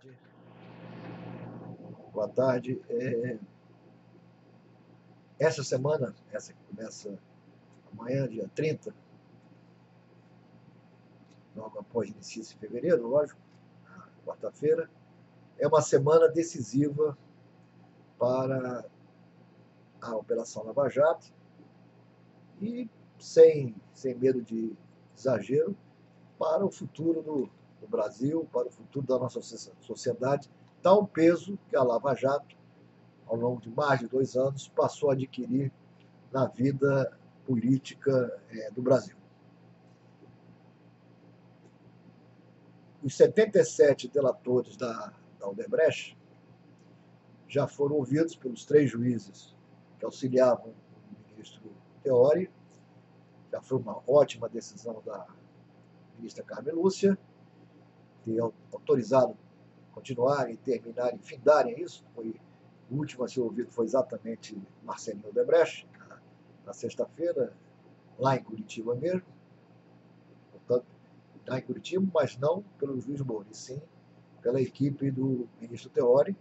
tarde. Boa tarde. Essa semana, essa que começa amanhã, dia 30, logo após início de fevereiro, lógico, quarta-feira, é uma semana decisiva para a Operação Lava Jato e, sem medo de exagero, para o futuro do Brasil, para o futuro da nossa sociedade, tal peso que a Lava Jato, ao longo de mais de 2 anos, passou a adquirir na vida política do Brasil. Os 77 delatores da Odebrecht já foram ouvidos pelos 3 juízes que auxiliavam o ministro Teori. Já foi uma ótima decisão da ministra Carmen Lúcia, ter autorizado continuarem, terminarem, findarem isso. O último a ser ouvido foi exatamente Marcelinho Odebrecht, na sexta-feira, lá em Curitiba mesmo. Portanto, lá em Curitiba, mas não pelo juiz Moro, e sim pela equipe do ministro Teori.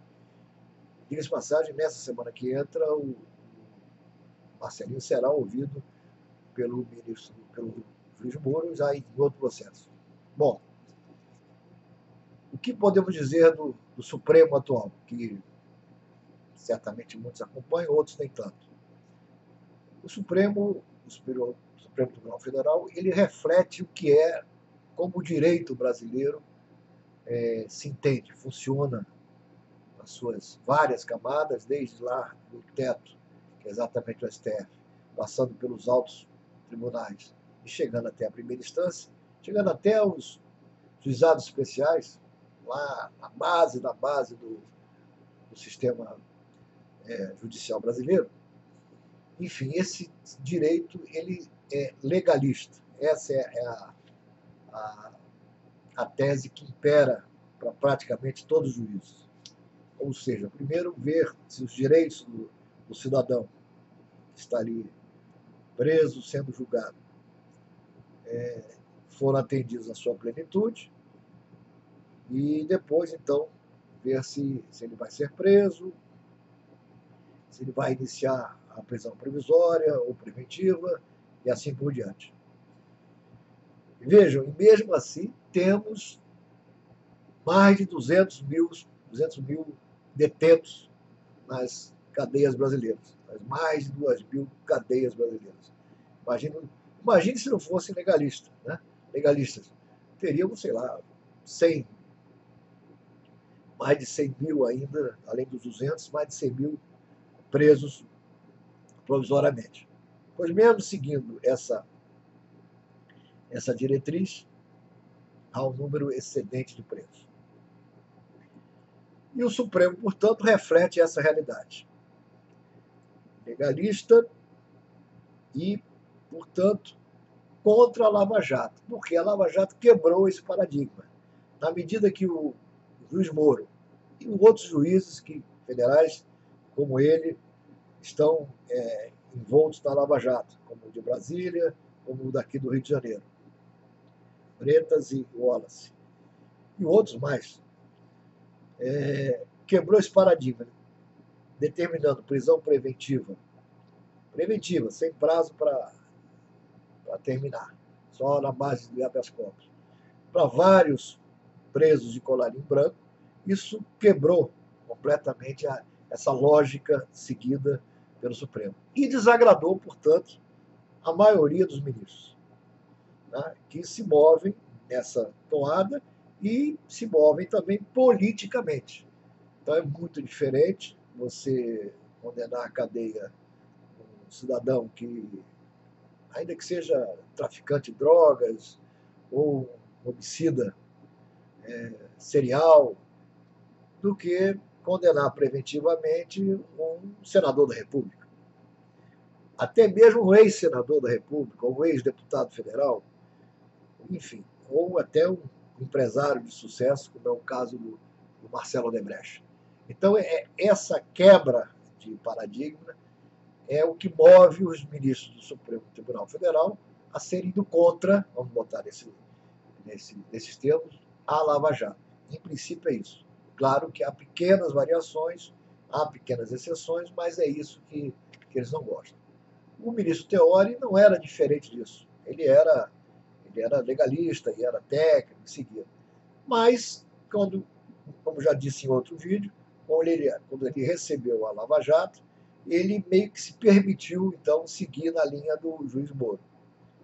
Diga-se de passagem, nessa semana que entra, o Marcelinho será ouvido pelo juiz Moro, já em outro processo. Bom, o que podemos dizer do Supremo atual, que certamente muitos acompanham, outros nem tanto? O Supremo Tribunal Federal, ele reflete o que é, como o direito brasileiro se entende, funciona nas suas várias camadas, desde lá do teto, que é exatamente o STF, passando pelos altos tribunais e chegando até a primeira instância, chegando até os juizados especiais, lá na base do sistema judicial brasileiro. Enfim, esse direito ele é legalista. Essa é a tese que impera para praticamente todos os juízes. Ou seja, primeiro ver se os direitos do cidadão que está ali preso, sendo julgado, foram atendidos na sua plenitude, e depois, então, ver se ele vai ser preso, se ele vai iniciar a prisão provisória ou preventiva, e assim por diante. Vejam, e mesmo assim, temos mais de 200 mil detentos nas cadeias brasileiras, nas mais de 2.000 cadeias brasileiras. Imagine se não fossem legalistas, né? Legalistas. Teríamos, sei lá, mais de 100 mil ainda, além dos 200, mais de 100 mil presos provisoriamente. Pois mesmo seguindo essa diretriz, há um número excedente de presos. E o Supremo, portanto, reflete essa realidade. Legalista e, portanto, contra a Lava Jato, porque a Lava Jato quebrou esse paradigma. Na medida que o juiz Moro e outros juízes federais, como ele, estão envoltos na Lava Jato, como o de Brasília, como o daqui do Rio de Janeiro, Bretas e Wallace, e outros mais, quebrou esse paradigma, determinando prisão preventiva, sem prazo para terminar, só na base do habeas corpus, para vários presos de colarinho branco. Isso quebrou completamente essa lógica seguida pelo Supremo. E desagradou, portanto, a maioria dos ministros, né, que se movem nessa toada e se movem também politicamente. Então é muito diferente você condenar a cadeia um cidadão que, ainda que seja traficante de drogas ou homicida serial, do que condenar preventivamente um senador da República. Até mesmo um ex-senador da República, ou um ex-deputado federal, enfim, ou até um empresário de sucesso, como é o caso do Marcelo Odebrecht. Então, essa quebra de paradigma é o que move os ministros do Supremo Tribunal Federal a serem indo contra, vamos botar nesses termos, a Lava Jato. Em princípio é isso. Claro que há pequenas variações, há pequenas exceções, mas é isso que eles não gostam. O ministro Teori não era diferente disso. Ele era legalista e era técnico, seguia. Mas, como já disse em outro vídeo, quando ele recebeu a Lava Jato, ele meio que se permitiu, então, seguir na linha do juiz Moro.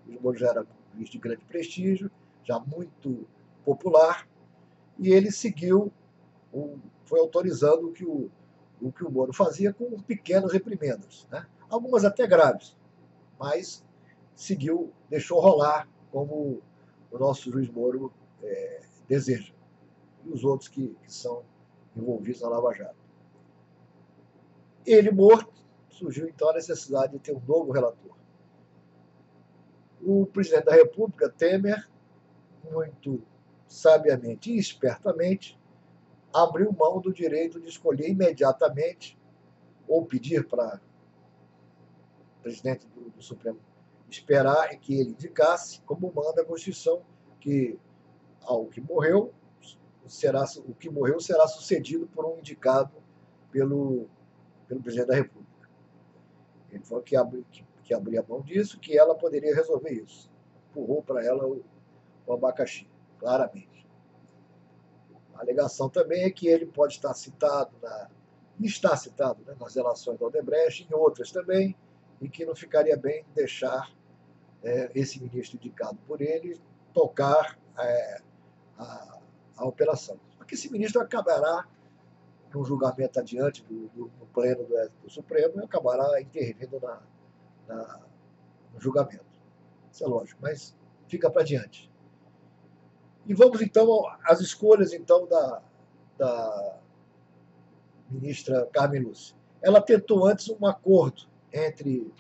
O juiz Moro já era um juiz de grande prestígio, já muito popular, e ele seguiu, foi autorizando o que o Moro fazia com pequenas reprimendas, né? Algumas até graves, mas seguiu, deixou rolar como o nosso juiz Moro deseja, e os outros que são envolvidos na Lava Jato. Ele morto, surgiu então a necessidade de ter um novo relator. O presidente da República, Temer, muito sabiamente e espertamente, abriu mão do direito de escolher imediatamente ou pedir para o presidente do Supremo esperar que ele indicasse, como manda a Constituição, que o que morreu será sucedido por um indicado pelo presidente da República. Ele falou que abria mão disso, que ela poderia resolver isso. Empurrou para ela o abacaxi, claramente. A alegação também é que ele pode estar citado, né, nas relações da Odebrecht, em outras também, e que não ficaria bem deixar esse ministro indicado por ele tocar a operação. Só que esse ministro acabará, num julgamento adiante do pleno do Supremo, e acabará intervindo no julgamento. Isso é lógico, mas fica para diante. E vamos então às escolhas então da ministra Carmen Lúcia. Ela tentou antes um acordo entre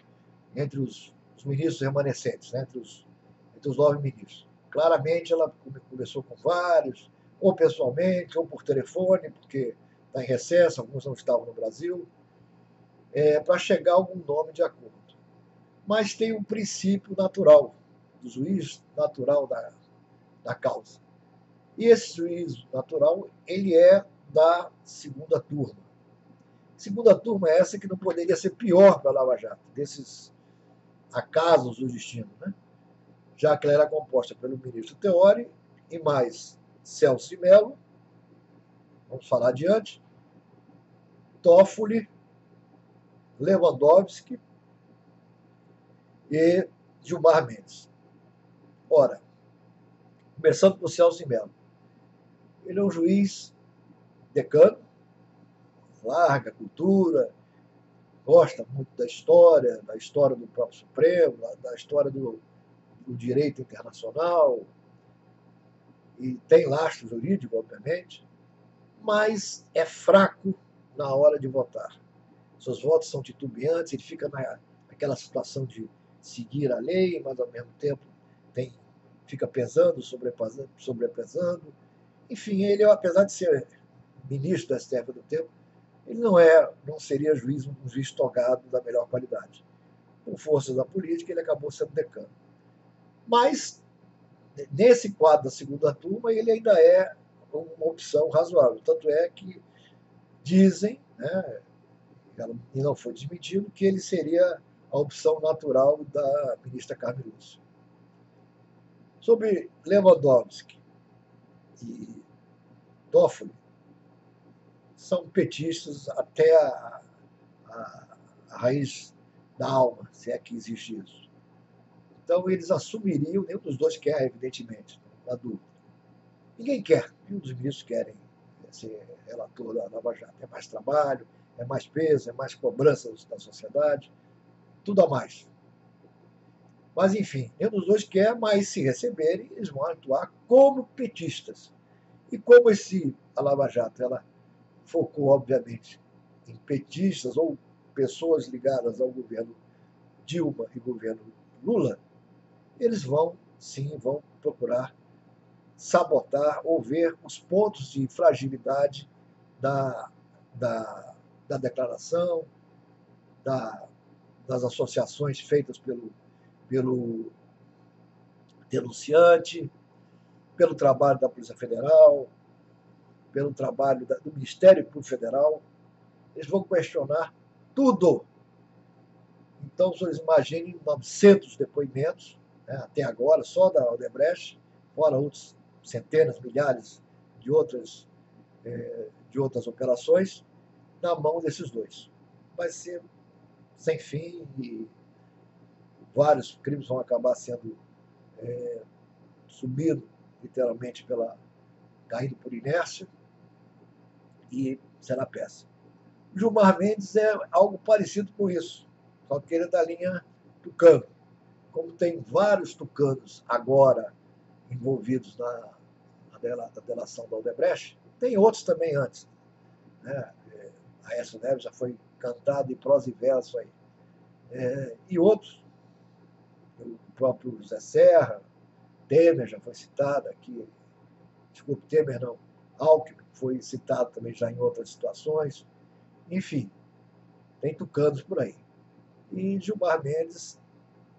os ministros remanescentes, né, entre os 9 ministros. Claramente ela começou com vários, ou pessoalmente, ou por telefone, porque está em recesso, alguns não estavam no Brasil, para chegar a algum nome de acordo. Mas tem um princípio natural, do juiz natural da causa. E esse juiz natural, ele é da segunda turma. Segunda turma é essa que não poderia ser pior para a Lava Jato, desses acasos do destino, né? Já que ela era composta pelo ministro Teori e mais Celso de Mello, vamos falar adiante, Toffoli, Lewandowski e Gilmar Mendes. Ora, começando por Celso de Mello. Ele é um juiz decano, larga cultura, gosta muito da história do próprio Supremo, da história do direito internacional, e tem lastro jurídico, obviamente, mas é fraco na hora de votar. Seus votos são titubeantes, ele fica naquela situação de seguir a lei, mas ao mesmo tempo fica pesando, sobrepesando. Enfim, ele, apesar de ser ministro do STF do tempo, ele não seria um juiz togado da melhor qualidade. Com forças da política, ele acabou sendo decano. Mas, nesse quadro da segunda turma, ele ainda é uma opção razoável. Tanto é que dizem, né, e não foi desmentido, que ele seria a opção natural da ministra Carmen Lúcia. Sobre Lewandowski e Toffoli, são petistas até a raiz da alma, se é que existe isso. Então, eles assumiriam, nenhum dos dois quer, evidentemente, não há dúvida. Ninguém quer, nenhum dos ministros querem ser relator da Lava Jato. É mais trabalho, é mais peso, é mais cobrança da sociedade, tudo a mais. Mas, enfim, nenhum dos dois quer, mas se receberem, eles vão atuar como petistas. E como a Lava Jato, ela focou, obviamente, em petistas ou pessoas ligadas ao governo Dilma e governo Lula, eles vão procurar sabotar ou ver os pontos de fragilidade da declaração, das associações feitas pelo denunciante, pelo trabalho da Polícia Federal, pelo trabalho do Ministério Público Federal, eles vão questionar tudo. Então, vocês imaginem 900 depoimentos, né, até agora, só da Odebrecht, fora outros centenas, milhares de outras operações, na mão desses dois. Vai ser sem fim e vários crimes vão acabar sendo subidos, literalmente, caindo por inércia, e será péssimo. Gilmar Mendes é algo parecido com isso, só que ele é da linha Tucano. Como tem vários tucanos agora envolvidos na delação da Odebrecht, tem outros também antes, né? Aécio Neves já foi cantado em prosa e verso aí. E outros, o próprio José Serra, Temer já foi citado aqui, desculpe, Temer não, Alckmin foi citado também já em outras situações. Enfim, tem tucanos por aí. E Gilmar Mendes,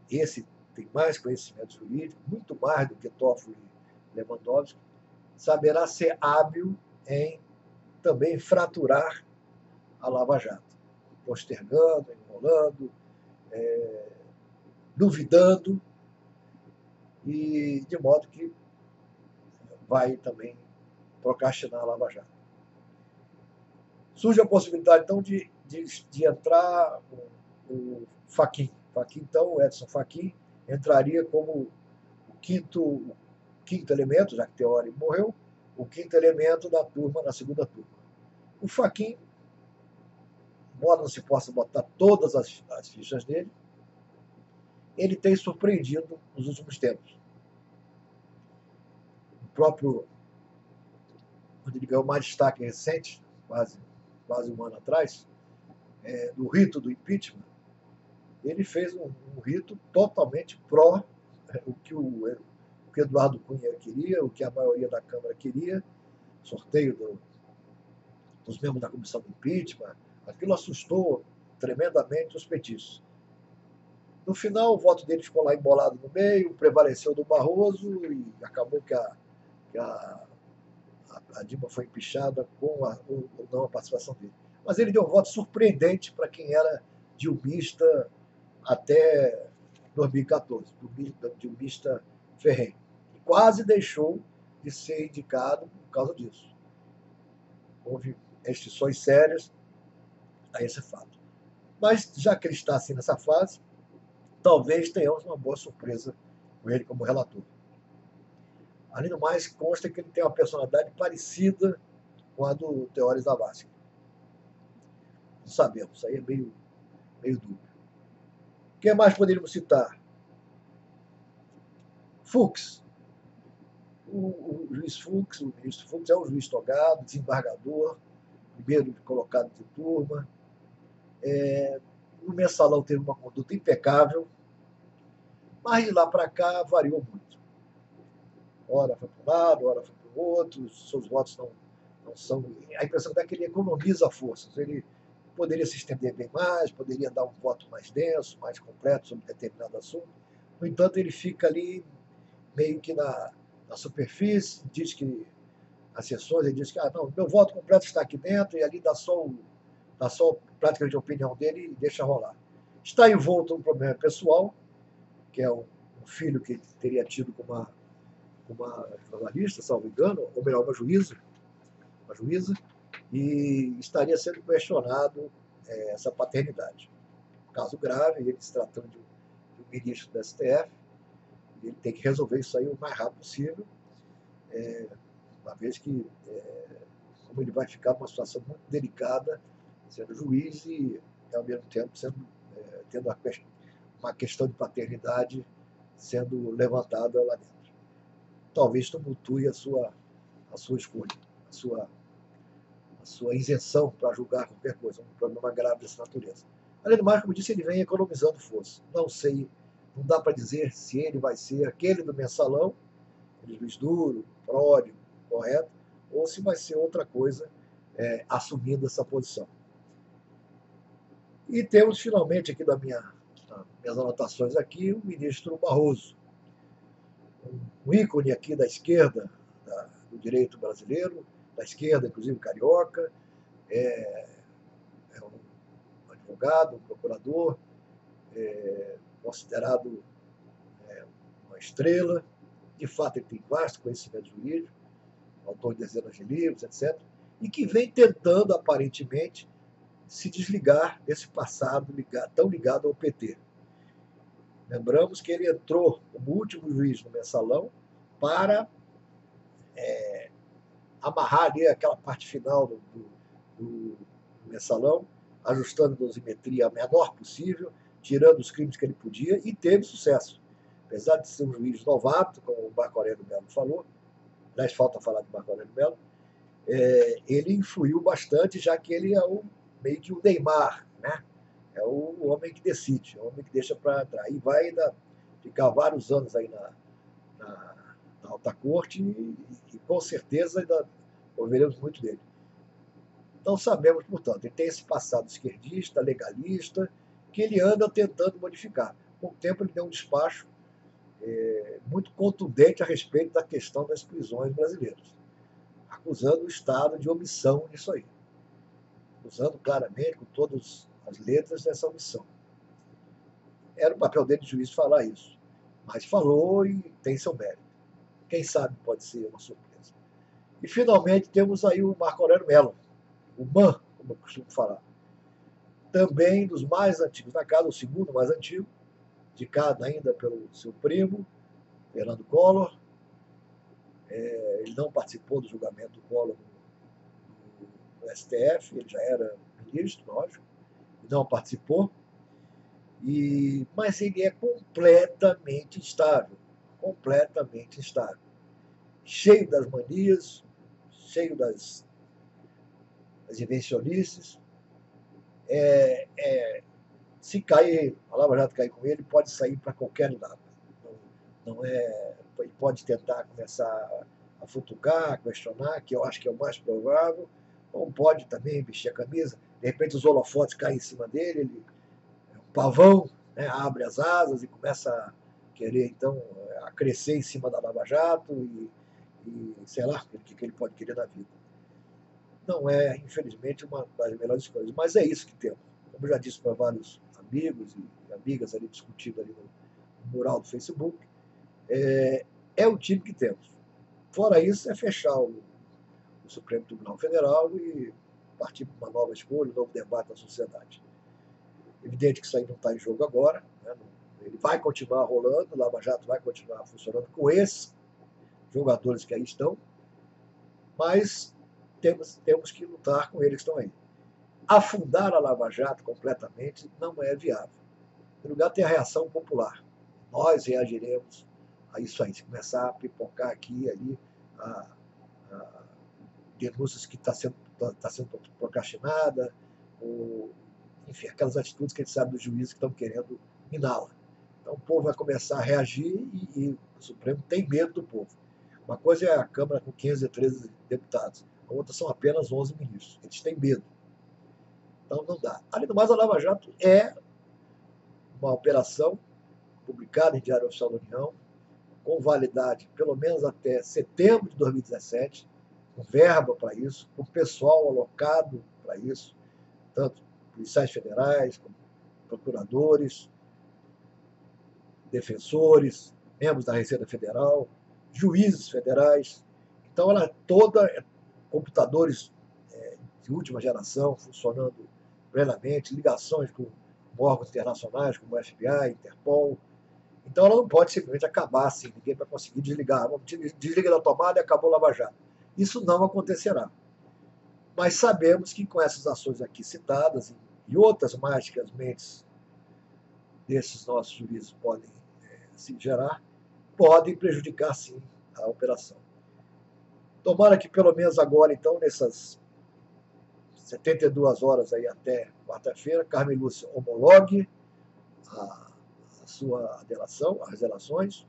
esse tem mais conhecimento jurídico, muito mais do que Toffoli e Lewandowski, saberá ser hábil em também fraturar a Lava Jato, postergando, enrolando, duvidando, e de modo que vai também procrastinar a Lava Jato. Surge a possibilidade, então, de entrar o Fachin. Então, o Edson Fachin entraria como o quinto elemento, já que Teori morreu, o quinto elemento da turma, na segunda turma. O Fachin, embora não se possa botar todas as fichas dele, ele tem surpreendido nos últimos tempos. O próprio, quando ele ganhou mais destaque recente, quase um ano atrás, do rito do impeachment, ele fez um rito totalmente pró o que Eduardo Cunha queria, o que a maioria da Câmara queria, sorteio dos membros da comissão do impeachment. Aquilo assustou tremendamente os petistas. No final, o voto dele ficou lá embolado no meio, prevaleceu do Barroso e acabou que a Dilma foi empichada com ou não a participação dele. Mas ele deu um voto surpreendente para quem era dilmista até 2014, dilmista ferrenho. E quase deixou de ser indicado por causa disso. Houve restrições sérias a esse fato. Mas, já que ele está assim nessa fase, talvez tenhamos uma boa surpresa com ele como relator. Além do mais, consta que ele tem uma personalidade parecida com a do Teóris Zavascki. Não sabemos, isso aí é meio dúbio. Quem mais poderíamos citar? Fux. O juiz Fux, o ministro Fux, é um juiz togado, desembargador, primeiro colocado de turma. No mensalão teve uma conduta impecável, mas de lá para cá variou muito. Ora foi para um lado, ora foi para o outro, seus votos não são. A impressão é que ele economiza forças. Ele poderia se estender bem mais, poderia dar um voto mais denso, mais completo sobre determinado assunto. No entanto, ele fica ali meio que na superfície, diz que as sessões, ele diz que não, meu voto completo está aqui dentro, e ali dá só praticamente a opinião dele e deixa rolar. Está envolto num problema pessoal, que é um filho que ele teria tido com uma jornalista, salvo engano, ou melhor, uma juíza, e estaria sendo questionado essa paternidade. Caso grave, ele se tratando de um ministro do STF, ele tem que resolver isso aí o mais rápido possível, uma vez que como ele vai ficar numa situação muito delicada, sendo juiz e, ao mesmo tempo, tendo uma questão de paternidade sendo levantada lá dentro. Talvez tumultue a sua escolha, a sua isenção para julgar qualquer coisa, um problema grave dessa natureza. Além do mais, como disse, ele vem economizando força. Não sei, não dá para dizer se ele vai ser aquele do mensalão, aquele juiz duro, pródigo, correto, ou se vai ser outra coisa assumindo essa posição. E temos finalmente aqui nas minhas anotações aqui o ministro Barroso, um ícone aqui da esquerda do direito brasileiro, da esquerda, inclusive carioca, é um advogado, um procurador, considerado uma estrela. De fato, ele tem vasto conhecimento jurídico, autor de dezenas de livros, etc., e que vem tentando, aparentemente, se desligar desse passado tão ligado ao PT. Lembramos que ele entrou como último juiz no Mensalão para amarrar ali aquela parte final do Mensalão, ajustando a dosimetria a menor possível, tirando os crimes que ele podia, e teve sucesso. Apesar de ser um juiz novato, como o Marco Aurélio Melo falou, aliás, falta falar de Marco Aurélio Melo, ele influiu bastante, já que ele é meio que o Neymar, né? É o homem que decide, é o homem que deixa para trás. E vai ainda ficar vários anos aí na alta corte e com certeza ainda ouviremos muito dele. Então sabemos, portanto, ele tem esse passado esquerdista, legalista, que ele anda tentando modificar. Com o tempo ele deu um despacho muito contundente a respeito da questão das prisões brasileiras, acusando o Estado de omissão nisso aí, acusando claramente, com todas as letras, dessa omissão. Era o papel dele de juiz falar isso, mas falou e tem seu mérito. Quem sabe pode ser uma surpresa. E finalmente temos aí o Marco Aurélio Melo, o MAN, como eu costumo falar. Também dos mais antigos da casa, o segundo mais antigo, indicado ainda pelo seu primo, Fernando Collor. Ele não participou do julgamento do Collor no STF, ele já era ministro, lógico, não participou. Mas ele é completamente instável, cheio das manias, cheio das invencionices. Se cair, a Lava Jato cair com ele, pode sair para qualquer lado. Ele pode tentar começar a futucar, a questionar, que eu acho que é o mais provável, ou pode também vestir a camisa, de repente os holofotes caem em cima dele, ele é um pavão, né, abre as asas e começa a querer, então, a crescer em cima da Lava Jato e sei lá o que ele pode querer na vida. Não é, infelizmente, uma das melhores coisas, mas é isso que temos. Como eu já disse para vários amigos e amigas ali discutindo ali no mural do Facebook, é o time que temos. Fora isso, é fechar o Supremo Tribunal Federal e partir para uma nova escolha, um novo debate na sociedade. Evidente que isso aí não está em jogo agora, né? Ele vai continuar rolando, o Lava Jato vai continuar funcionando com esses jogadores que aí estão, mas temos que lutar com eles que estão aí. Afundar a Lava Jato completamente não é viável. Em lugar, tem a reação popular. Nós reagiremos a isso aí. Se começar a pipocar aqui e ali denúncias que está sendo procrastinada, enfim, aquelas atitudes que a gente sabe dos juízes que estão querendo miná-la. Então o povo vai começar a reagir e o Supremo tem medo do povo. Uma coisa é a Câmara com 513 deputados, a outra são apenas 11 ministros. Eles têm medo. Então não dá. Além do mais, a Lava Jato é uma operação publicada em Diário Oficial da União, com validade pelo menos até setembro de 2017, com verba para isso, com pessoal alocado para isso, tanto policiais federais, como procuradores, defensores, membros da Receita Federal, juízes federais. Então, ela é toda computadores de última geração, funcionando plenamente, ligações com órgãos internacionais, como o FBI, Interpol. Então, ela não pode simplesmente acabar assim, ninguém vai conseguir desligar. Desliga da tomada e acabou o Lava Jato. Isso não acontecerá. Mas sabemos que com essas ações aqui citadas e outras mais que as mentes desses nossos juízes podem se gerar, podem prejudicar, sim, a operação. Tomara que pelo menos agora, então, nessas 72 horas aí até quarta-feira, Carmen Lúcia homologue a sua delação, as delações,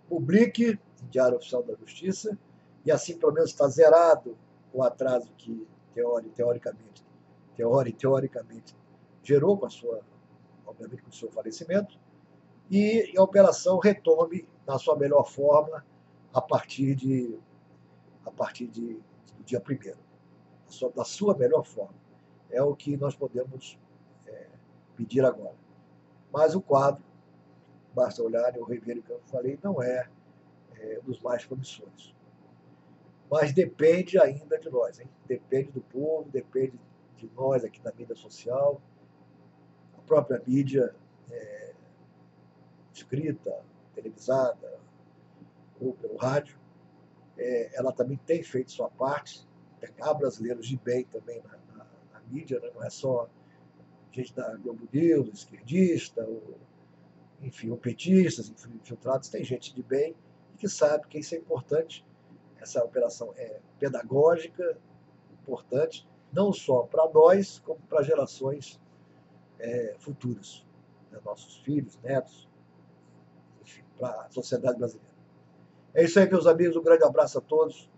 publique em Diário Oficial da Justiça, e assim pelo menos está zerado o atraso que teoricamente gerou obviamente com o seu falecimento, e a operação retome na sua melhor forma a partir do dia 1º, da sua melhor forma. É o que nós podemos pedir agora. Mas o quadro, basta olhar e eu rever o que eu falei, não é dos mais promissores. Mas depende ainda de nós, hein? Depende do povo, depende de nós aqui da mídia social, a própria mídia escrita, televisada ou pelo rádio, ela também tem feito sua parte. Há brasileiros de bem também na mídia, né? Não é só gente da Globo News, esquerdista, ou, enfim, ou petistas, infiltrados, tem gente de bem e que sabe que isso é importante. Essa operação é pedagógica, importante, não só para nós, como para gerações futuras, né? Nossos filhos, netos, enfim, para a sociedade brasileira. É isso aí, meus amigos, um grande abraço a todos.